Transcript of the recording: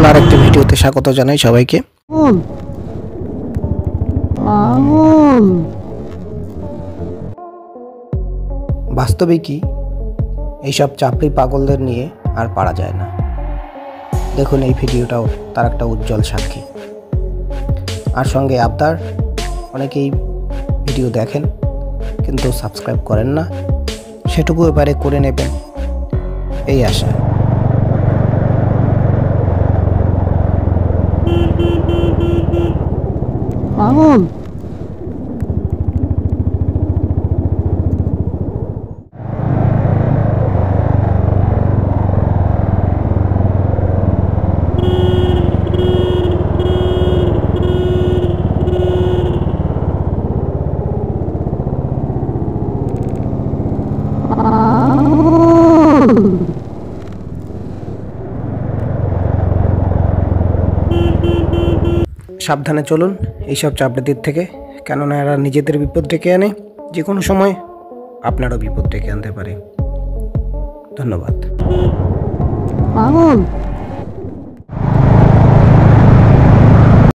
আরেকটি ভিডিওতে স্বাগত জানাই সবাইকে। বাস্তবে কি এইসব চাপড়ি পাগলদের নিয়ে আর পারা যায় না। দেখুন এই ভিডিওটাও তার একটা উজ্জ্বল সাক্ষী। আর সঙ্গে আবদার, অনেকেই ভিডিও দেখেন কিন্তু সাবস্ক্রাইব করেন না, সেটুকু এবারে করে নেবেন এই আশা। সাবধানে চলুন এইসব চাপড়িদের থেকে, কেননা এরা নিজেদের বিপদ ডেকে আনে, যে কোনো সময় আপনারও বিপদ ডেকে আনতে পারে। ধন্যবাদ।